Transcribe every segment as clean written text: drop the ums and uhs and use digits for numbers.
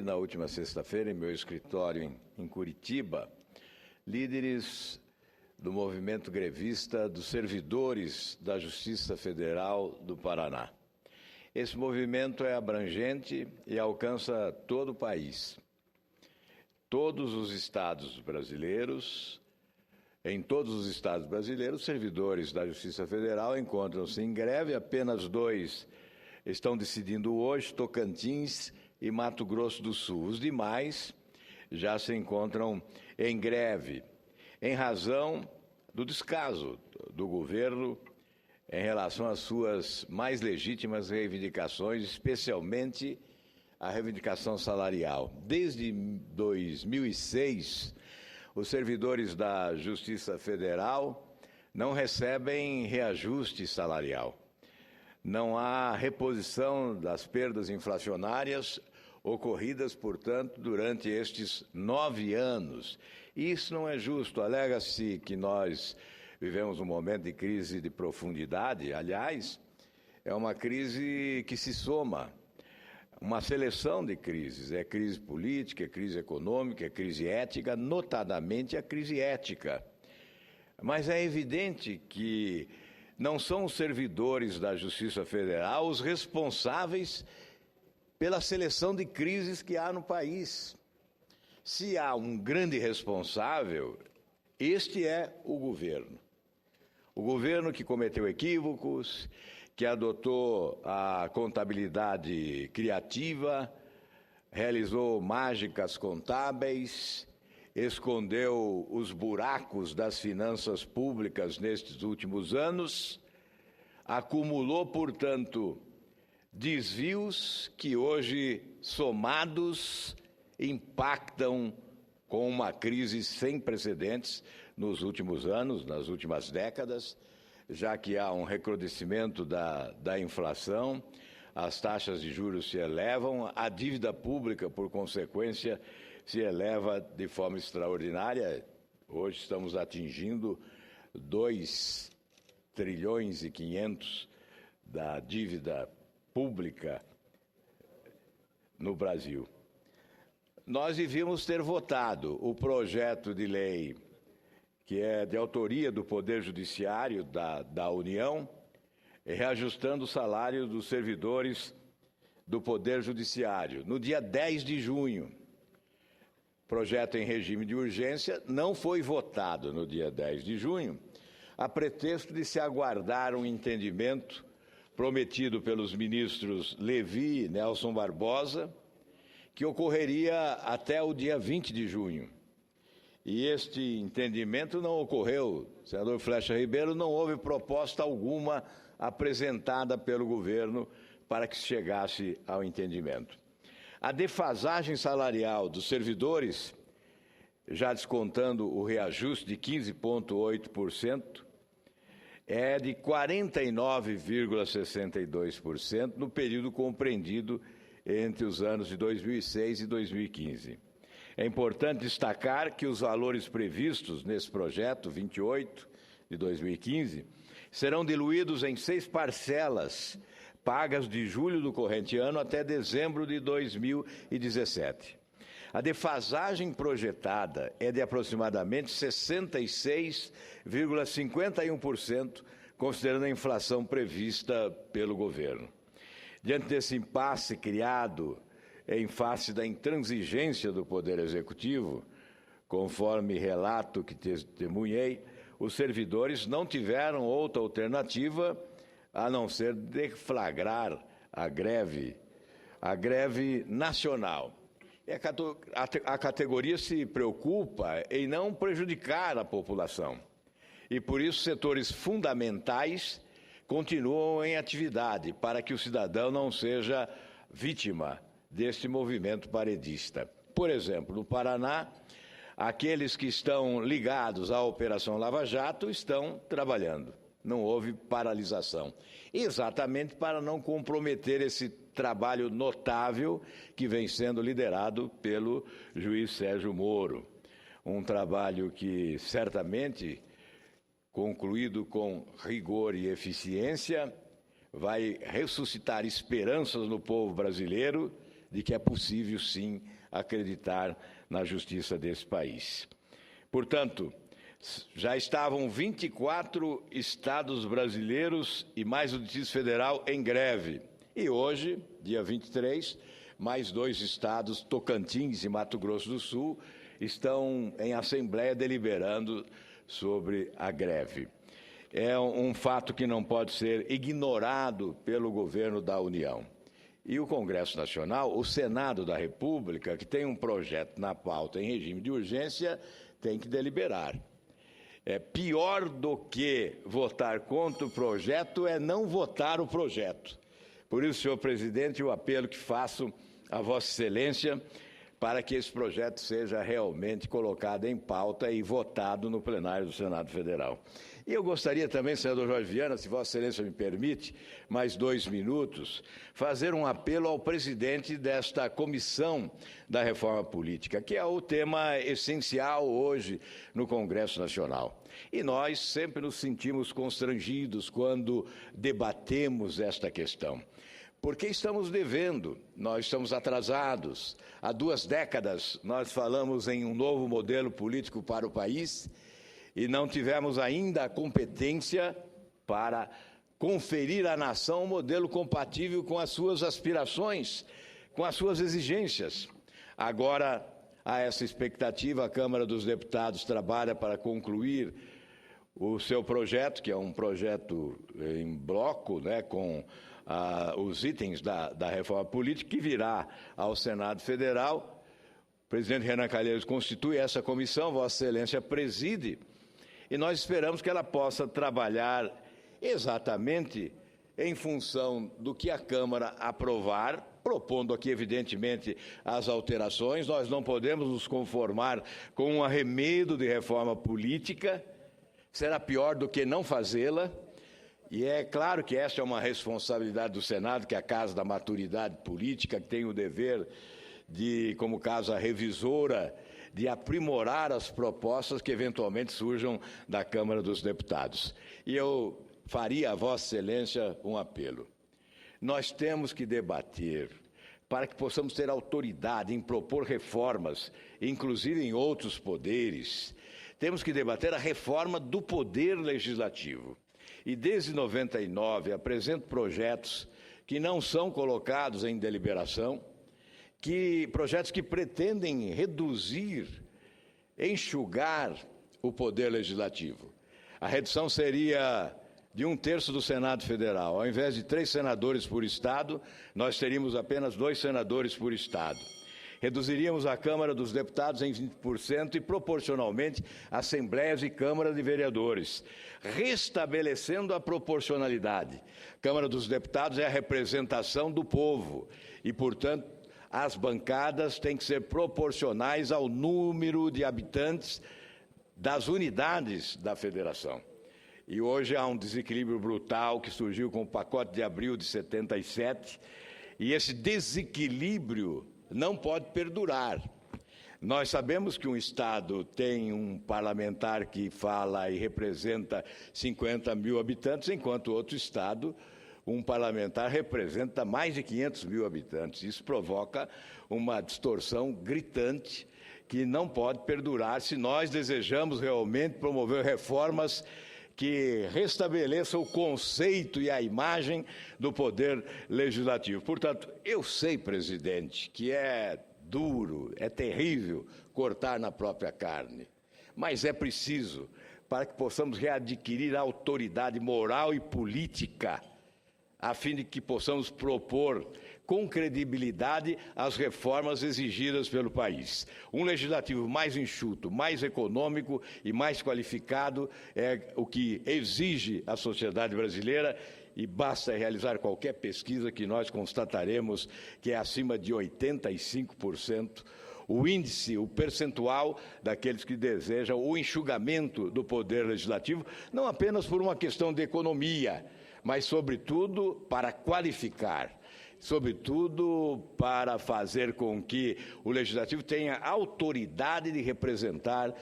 reuni na última sexta-feira em meu escritório em Curitiba líderes do movimento grevista dos servidores da Justiça Federal do Paraná. Esse movimento é abrangente e alcança todo o país. Todos os estados brasileiros, em todos os estados brasileiros, servidores da Justiça Federal encontram-se em greve. Apenas 2 estão decidindo hoje, Tocantins e Mato Grosso do Sul. Os demais já se encontram em greve, em razão do descaso do governo em relação às suas mais legítimas reivindicações, especialmente a reivindicação salarial. Desde 2006, os servidores da Justiça Federal não recebem reajuste salarial. Não há reposição das perdas inflacionárias ocorridas, portanto, durante estes 9 anos. Isso não é justo. Alega-se que nós vivemos um momento de crise de profundidade. Aliás, é uma crise que se soma, uma seleção de crises. É crise política, é crise econômica, é crise ética, notadamente a crise ética. Mas é evidente que não são os servidores da Justiça Federal os responsáveis pela seleção de crises que há no país. Se há um grande responsável, este é o governo. O governo que cometeu equívocos, que adotou a contabilidade criativa, realizou mágicas contábeis, escondeu os buracos das finanças públicas nestes últimos anos, acumulou, portanto, desvios que hoje, somados, impactam com uma crise sem precedentes nos últimos anos, nas últimas décadas, já que há um recrudescimento da inflação, as taxas de juros se elevam, a dívida pública, por consequência, se eleva de forma extraordinária. Hoje estamos atingindo 2 trilhões e 500 da dívida pública no Brasil. Nós devíamos ter votado o projeto de lei que é de autoria do Poder Judiciário da União, reajustando o salário dos servidores do Poder Judiciário, no dia 10 de junho. Projeto em regime de urgência não foi votado no dia 10 de junho, a pretexto de se aguardar um entendimento prometido pelos ministros Levi e Nelson Barbosa, que ocorreria até o dia 20 de junho. E este entendimento não ocorreu. Senador Flecha Ribeiro, não houve proposta alguma apresentada pelo governo para que se chegasse ao entendimento. A defasagem salarial dos servidores, já descontando o reajuste de 15,8%, é de 49,62% no período compreendido entre os anos de 2006 e 2015. É importante destacar que os valores previstos nesse projeto 28 de 2015 serão diluídos em 6 parcelas, pagas de julho do corrente ano até dezembro de 2017. A defasagem projetada é de aproximadamente 66,51%, considerando a inflação prevista pelo governo. Diante desse impasse criado em face da intransigência do Poder Executivo, conforme relato que testemunhei, os servidores não tiveram outra alternativa a não ser deflagrar a greve nacional. E a categoria se preocupa em não prejudicar a população. E por isso setores fundamentais continuam em atividade para que o cidadão não seja vítima deste movimento paredista. Por exemplo, no Paraná, aqueles que estão ligados à Operação Lava Jato estão trabalhando. Não houve paralisação. Exatamente para não comprometer esse trabalho notável que vem sendo liderado pelo juiz Sérgio Moro. Um trabalho que certamente, concluído com rigor e eficiência, vai ressuscitar esperanças no povo brasileiro de que é possível, sim, acreditar na justiça desse país. Portanto, já estavam 24 estados brasileiros e mais o Distrito Federal em greve. E hoje, dia 23, mais 2 estados, Tocantins e Mato Grosso do Sul, estão em assembleia deliberando sobre a greve. É um fato que não pode ser ignorado pelo governo da União. E o Congresso Nacional, o Senado da República, que tem um projeto na pauta em regime de urgência, tem que deliberar. Pior do que votar contra o projeto é não votar o projeto. Por isso, senhor presidente, o apelo que faço a Vossa Excelência para que esse projeto seja realmente colocado em pauta e votado no plenário do Senado Federal. E eu gostaria também, senador Jorge Viana, se Vossa Excelência me permite, mais 2 minutos, fazer um apelo ao presidente desta Comissão da Reforma Política, que é o tema essencial hoje no Congresso Nacional. E nós sempre nos sentimos constrangidos quando debatemos esta questão. Porque estamos devendo, nós estamos atrasados. Há 2 décadas nós falamos em um novo modelo político para o país e não tivemos ainda a competência para conferir à nação um modelo compatível com as suas aspirações, com as suas exigências. Agora, há essa expectativa, a Câmara dos Deputados trabalha para concluir o seu projeto, que é um projeto em bloco, com os itens da reforma política, que virá ao Senado Federal. O presidente Renan Calheiros constitui essa comissão, Vossa Excelência preside, e nós esperamos que ela possa trabalhar exatamente em função do que a Câmara aprovar, propondo aqui, evidentemente, as alterações. Nós não podemos nos conformar com um arremedo de reforma política, será pior do que não fazê-la. E é claro que esta é uma responsabilidade do Senado, que é a casa da maturidade política, que tem o dever de, como casa revisora, de aprimorar as propostas que eventualmente surjam da Câmara dos Deputados. E eu faria a Vossa Excelência um apelo. Nós temos que debater para que possamos ter autoridade em propor reformas, inclusive em outros poderes. Temos que debater a reforma do poder legislativo. E desde 99 apresento projetos que não são colocados em deliberação, projetos que pretendem reduzir, enxugar o poder legislativo. A redução seria de 1/3 do Senado Federal. Ao invés de 3 senadores por estado, nós teríamos apenas 2 senadores por estado. Reduziríamos a Câmara dos Deputados em 20% e, proporcionalmente, assembleias e Câmara de Vereadores, restabelecendo a proporcionalidade. Câmara dos Deputados é a representação do povo e, portanto, as bancadas têm que ser proporcionais ao número de habitantes das unidades da federação. E hoje há um desequilíbrio brutal que surgiu com o pacote de abril de 77, e esse desequilíbrio não pode perdurar. Nós sabemos que um Estado tem um parlamentar que fala e representa 50 mil habitantes, enquanto outro Estado, um parlamentar representa mais de 500 mil habitantes. Isso provoca uma distorção gritante que não pode perdurar se nós desejamos realmente promover reformas que restabeleçam o conceito e a imagem do poder legislativo. Portanto, eu sei, presidente, que é duro, é terrível cortar na própria carne, mas é preciso para que possamos readquirir a autoridade moral e política, a fim de que possamos propor com credibilidade as reformas exigidas pelo país. Um legislativo mais enxuto, mais econômico e mais qualificado é o que exige a sociedade brasileira, e basta realizar qualquer pesquisa que nós constataremos que é acima de 85% o índice, o percentual daqueles que desejam o enxugamento do poder legislativo, não apenas por uma questão de economia, mas, sobretudo, para qualificar, sobretudo para fazer com que o Legislativo tenha autoridade de representar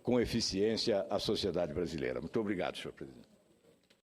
com eficiência a sociedade brasileira. Muito obrigado, senhor presidente.